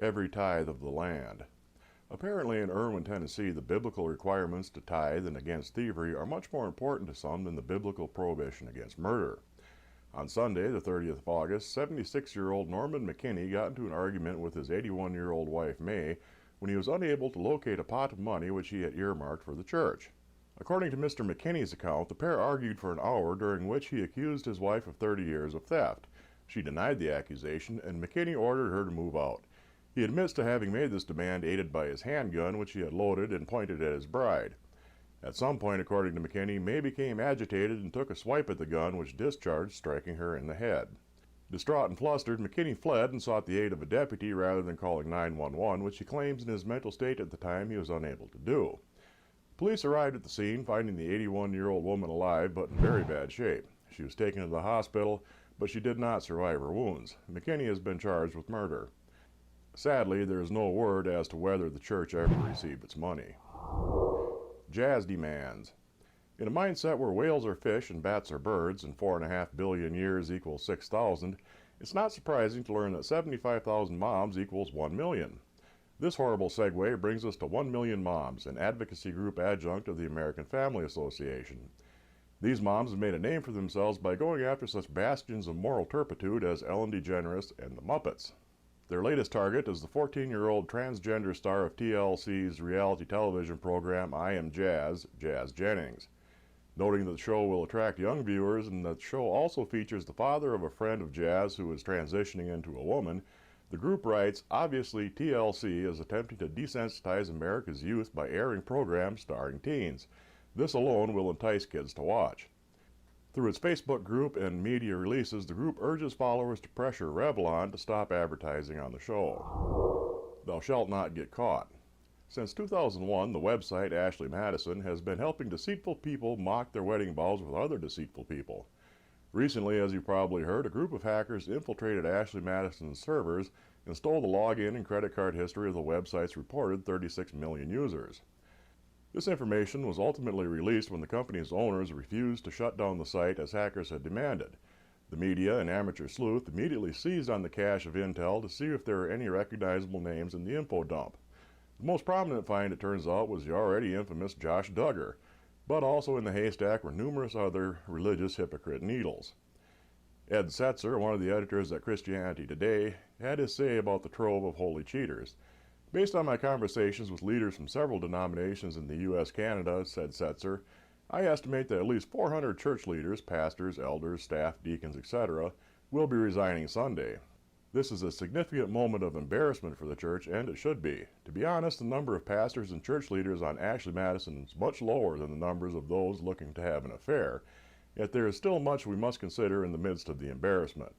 every tithe of the land. Apparently in Irwin, Tennessee, the biblical requirements to tithe and against thievery are much more important to some than the biblical prohibition against murder. On Sunday, the 30th of August, 76-year-old Norman McKinney got into an argument with his 81-year-old wife, May, when he was unable to locate a pot of money which he had earmarked for the church. According to Mr. McKinney's account, the pair argued for an hour, during which he accused his wife of 30 years of theft. She denied the accusation, and McKinney ordered her to move out. He admits to having made this demand aided by his handgun, which he had loaded and pointed at his bride. At some point, according to McKinney, May became agitated and took a swipe at the gun, which discharged, striking her in the head. Distraught and flustered, McKinney fled and sought the aid of a deputy rather than calling 911, which he claims in his mental state at the time he was unable to do. Police arrived at the scene, finding the 81-year-old woman alive but in very bad shape. She was taken to the hospital, but she did not survive her wounds. McKinney has been charged with murder. Sadly, there is no word as to whether the church ever received its money. Jazz demands. In a mindset where whales are fish and bats are birds and 4.5 billion years equals 6,000, it's not surprising to learn that 75,000 moms equals 1 million. This horrible segue brings us to 1 Million Moms, an advocacy group adjunct of the American Family Association. These moms have made a name for themselves by going after such bastions of moral turpitude as Ellen DeGeneres and the Muppets. Their latest target is the 14-year-old transgender star of TLC's reality television program I Am Jazz, Jazz Jennings. Noting that the show will attract young viewers and that the show also features the father of a friend of Jazz who is transitioning into a woman, the group writes, obviously TLC is attempting to desensitize America's youth by airing programs starring teens. This alone will entice kids to watch. Through its Facebook group and media releases, the group urges followers to pressure Revlon to stop advertising on the show. Thou shalt not get caught. Since 2001, the website Ashley Madison has been helping deceitful people mock their wedding vows with other deceitful people. Recently, as you probably heard, a group of hackers infiltrated Ashley Madison's servers and stole the login and credit card history of the website's reported 36 million users. This information was ultimately released when the company's owners refused to shut down the site as hackers had demanded. The media and amateur sleuth immediately seized on the cache of intel to see if there were any recognizable names in the info dump. The most prominent find, it turns out, was the already infamous Josh Duggar, but also in the haystack were numerous other religious hypocrite needles. Ed Setzer, one of the editors at Christianity Today, had his say about the trove of holy cheaters. Based on my conversations with leaders from several denominations in the U.S. Canada, said Setzer, I estimate that at least 400 church leaders, pastors, elders, staff, deacons, etc., will be resigning Sunday. This is a significant moment of embarrassment for the church, and it should be. To be honest, the number of pastors and church leaders on Ashley Madison is much lower than the numbers of those looking to have an affair, yet there is still much we must consider in the midst of the embarrassment.